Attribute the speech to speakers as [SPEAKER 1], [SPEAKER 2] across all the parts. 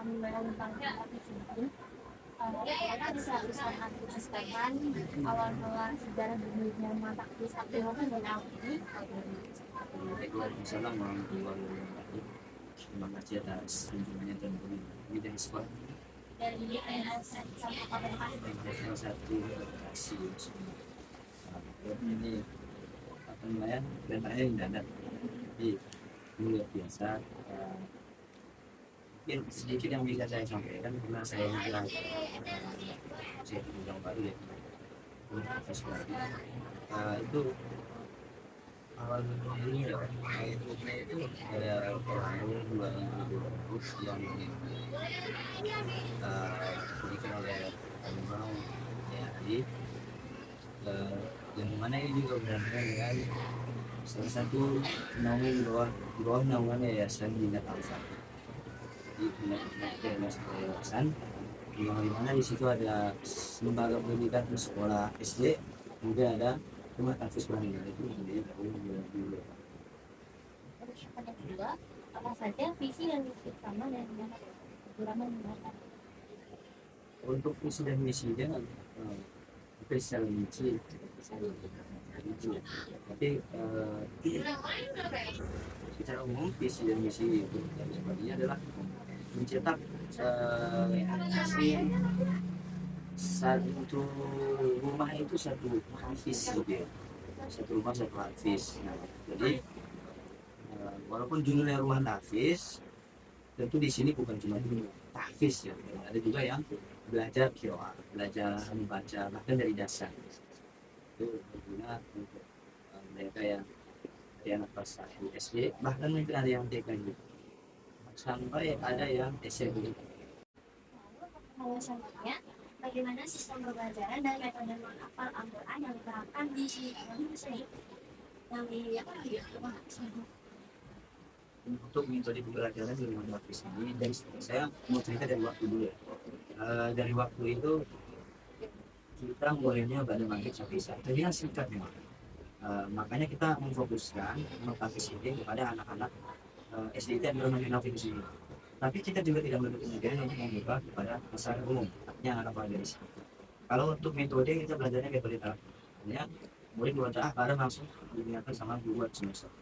[SPEAKER 1] tentang topik ini, kita bisa menjelaskan awal mula sejarah berdirinya mata kuliah aktivitas dan ini.
[SPEAKER 2] Waalaikumsalam warahmatullahi wabarakatuh. Terima kasih atas kunjungannya dan bidang sport.
[SPEAKER 1] Dari sama kapan
[SPEAKER 2] Salah satu lokasi ini apa namanya datanya yang dadat. Jadi ini luar biasa. Mungkin sedikit yang bisa saya sampaikan karena saya juga saya tinggal baru ya. Universitas baru. Itu awal ini ya grupnya itu ada tahun 2020 yang dibikin oleh Bambang ya Ali, yang mana ini juga benar-benar dengan salah satu naungan di bawah naungan Yayasan Bina Alfa di Yayasan yang dimana di situ ada lembaga pendidikan sekolah SD, kemudian ada rumah tafis Bandung itu sendiri tahun 2020.
[SPEAKER 1] yang kedua, apa saja visi dan misi utama dan kekurangan mengenai
[SPEAKER 2] Untuk visi dan misinya hampir secara rinci itu, tapi secara umum visi dan misi itu dari sebagainya adalah mencetak satu rumah itu satu hafiz gitu ya, satu rumah satu hafiz. Nah, jadi walaupun judulnya rumah tahfiz, tentu di sini bukan cuma tahfiz ya, ada juga yang belajar qiraah, belajar membaca bahkan dari dasar. Itu berguna untuk mereka yang anak kelas 1 SD, bahkan mungkin ada yang TK gitu, sampai ada yang SMP.
[SPEAKER 1] pengawasannya, bagaimana sistem pembelajaran dan metode menghafal Al-Quran yang diterapkan di Indonesia yang di rumah
[SPEAKER 2] Untuk metode pembelajaran di rumah tahfiz ini, dan saya mau cerita dari waktu dulu ya. Dari waktu itu kita mulainya pada maghrib sampai isya, jadi yang singkat memang. Makanya kita memfokuskan tahfiz ini kepada anak-anak SD dan mengenal di sini. Tapi kita juga tidak menutup kemungkinan untuk membuka kepada masyarakat umum, artinya anak warga di sini. Kalau untuk metode kita belajarnya metode talaki, artinya murid belajar bareng langsung diingatkan sama guru semester.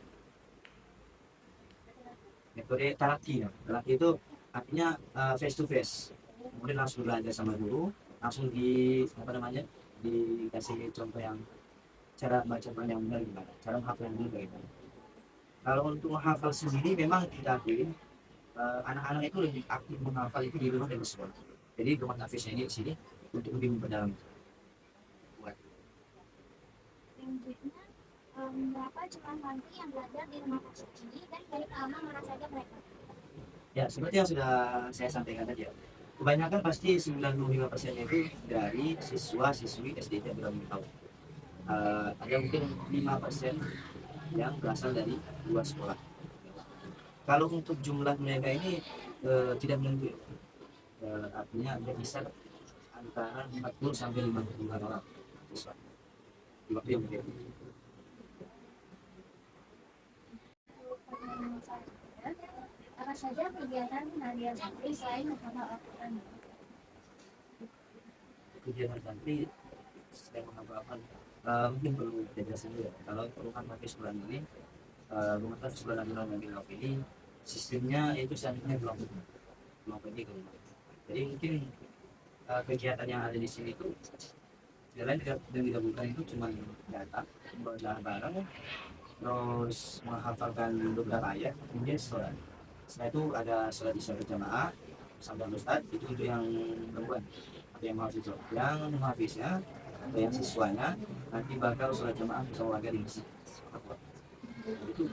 [SPEAKER 2] Metode talaki, ya. Talaki itu artinya face to face, kemudian langsung belajar sama guru, langsung dikasih contoh yang cara baca yang benar gimana, cara menghafal yang benar bagaimana. Kalau untuk menghafal sendiri memang kita akuin anak-anak itu lebih aktif menghafal itu di rumah dan di sekolah. Jadi rumah tahfiznya ini di sini untuk lebih memperdalam.
[SPEAKER 1] selanjutnya, berapa jumlah santri yang belajar di rumah tahfiz ini dan dari pengalaman mana saja mereka?
[SPEAKER 2] Ya, seperti yang sudah saya sampaikan tadi ya. Kebanyakan pasti 95% itu dari siswa-siswi SD yang bertanggung. Ada mungkin 5% yang berasal dari luar sekolah. Kalau untuk jumlah mereka ini tidak menentu, artinya ada bisa antara 40 sampai 50 orang siswa di waktu yang berbeda.
[SPEAKER 1] Apa saja kegiatan harian santri selain menghafal Al-Quran?
[SPEAKER 2] Kegiatan santri sedang menghafalkan mungkin perlu dijelasin dulu ya. Kalau rumah tahfiz bulan ini, rumah tahfiz bulan ini sistemnya itu santrinya belum pergi ke rumah. Jadi mungkin kegiatan yang ada di sini itu jalan yang digabungkan itu cuma datang belajar bareng, terus menghafalkan beberapa ayat, kemudian sholat. Setelah itu ada sholat isya berjamaah sambil ustad, itu untuk yang perempuan atau yang mahasiswa. Yang mahasiswa atau yang siswanya nanti bakal sholat jamaah bersama warga di masjid. Itu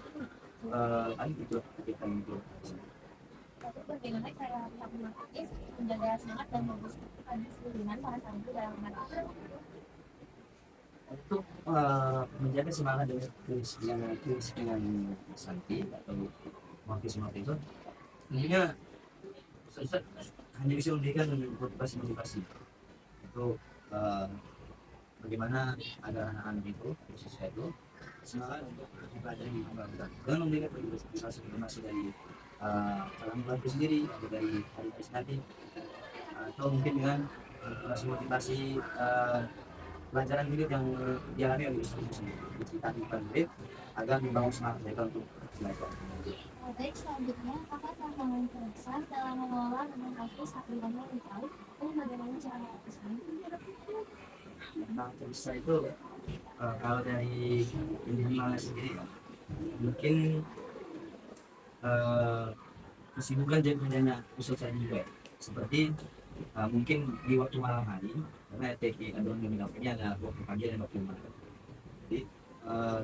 [SPEAKER 2] kan itu kegiatan itu.
[SPEAKER 1] Bagaimana cara pihak rumah tahfiz menjaga semangat dan kedisiplinan para santri dalam mengajar?
[SPEAKER 2] Untuk menjaga semangat dan kedisiplinan santri atau mahasiswa itu, tentunya Ustaz hanya bisa memberikan motivasi untuk bagaimana agar anak-anak itu khususnya itu semangat untuk mempelajari agama dan memberikan motivasi dari dalam keluarga sendiri atau dari hari nanti, atau mungkin dengan motivasi pelajaran hidup yang dialami oleh istriku sendiri, diceritakan kepada murid agar membangun semangat mereka untuk belajar.
[SPEAKER 1] Baik, selanjutnya, apa tantangan terbesar dalam mengelola dengan artis aplikasi retail dan bagaimana cara mengatasinya?
[SPEAKER 2] Tentang terbesar itu kalau dari minimal sendiri ya, mungkin eh, kesibukan jadi kerjanya khusus saya juga ya. Seperti mungkin di waktu malam hari karena TK adalah nominal ini ada waktu pagi dan waktu malam. Jadi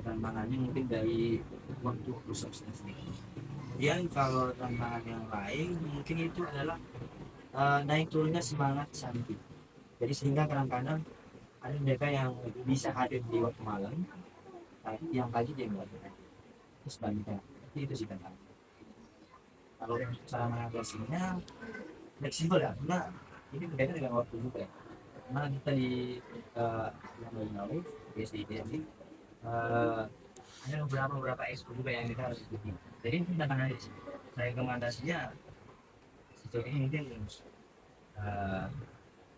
[SPEAKER 2] tantangannya mungkin dari waktu khusus sendiri. Kemudian kalau tantangan yang lain mungkin itu adalah naik turunnya semangat santri. Jadi sehingga kadang-kadang ada mereka yang bisa hadir di waktu malam, tapi yang pagi dia nggak ada. Terus sebaliknya, itu sih tantangan. Kalau untuk cara mengatasinya fleksibel ya, karena ini berkaitan dengan waktu juga ya. Karena kita di yang lalu di SDIP ini ada beberapa ekskul juga yang kita harus ikuti. Jadi itu tantangan aja sih. Saya rekomendasinya sejauh ini mungkin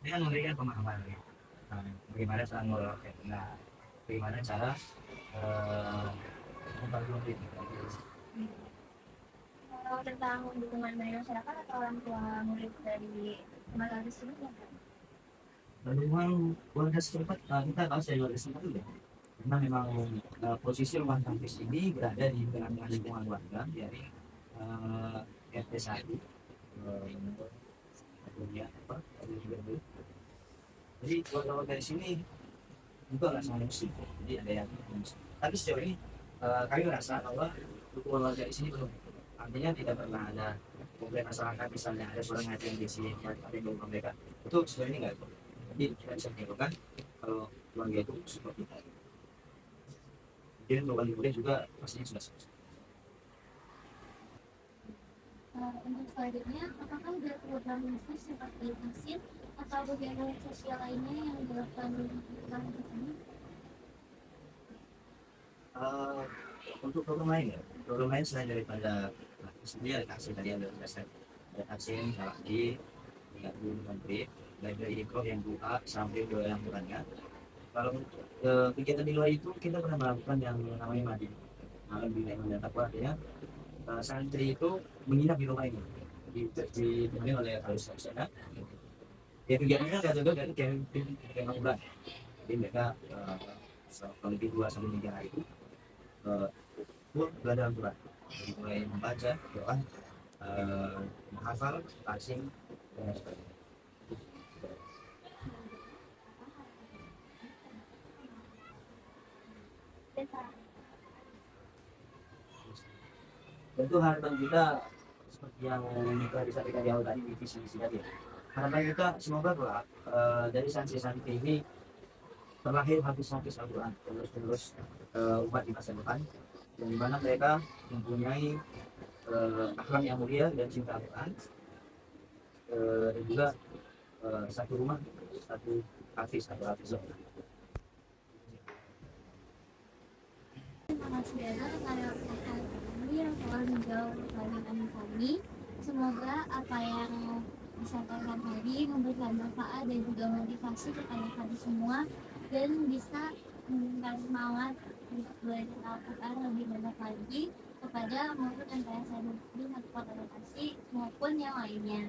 [SPEAKER 2] dengan memberikan pemahaman ya. Bagaimana cara mengelola nah, bagaimana cara uh, membantu murid.
[SPEAKER 1] Kalau tentang dukungan dari masyarakat atau orang tua murid dari lembaga tersebut ya?
[SPEAKER 2] Memang warga setempat, kita tahu saya warga setempat dulu ya. Karena memang posisi rumah kampus ini berada di tengah-tengah lingkungan warga dari RT 1 kemudian apa jadi warga-warga di sini juga nggak sama muslim, jadi ada yang muslim. Tapi sejauh ini kami merasa bahwa dukungan warga di sini belum, artinya tidak pernah ada komplain masyarakat misalnya ada suara ngaji yang di sini ada yang mereka itu sejauh ini nggak ada. Jadi kita bisa menyimpulkan kalau keluarga itu support kita. Mungkin beban liburnya juga pastinya sudah selesai.
[SPEAKER 1] Untuk selanjutnya, apakah ada program khusus seperti vaksin atau kegiatan sosial lainnya yang dilakukan di lingkungan tersebut?
[SPEAKER 2] Uh, untuk program lain selain daripada sebenarnya ada vaksin tadi ada dasar ada vaksin lagi dengan menteri dari info yang buka sampai ke yang bukannya. Kalau kegiatan di luar itu kita pernah melakukan yang namanya madi malam di dan takwa artinya santri itu menginap di rumah ini ditemani oleh harus sana ya kegiatannya ada juga dari camping bulan. Jadi mereka kalau lebih 2 sampai 3 hari itu belajar Al-Quran dari mulai membaca doa menghafal asing dan sebagainya. Tentu harapan kita seperti yang kita disampaikan di awal tadi di visi misi tadi ya. Harapan kita semoga kelak dari santri-santri ini terlahir hafiz-hafiz Al-Quran terus umat di masa depan dan di mana mereka mempunyai akhlak yang mulia dan cinta Al-Quran dan juga satu rumah satu hafiz atau hafiz.
[SPEAKER 1] Terima kasih banyak kepada kami yang telah menjawab pertanyaan kami. Semoga apa yang disampaikan tadi memberikan manfaat dan juga motivasi kepada kami semua dan bisa memberikan semangat untuk belajar Al-Quran lebih banyak lagi kepada murid MTS Negeri Kabupaten Bekasi maupun yang lainnya.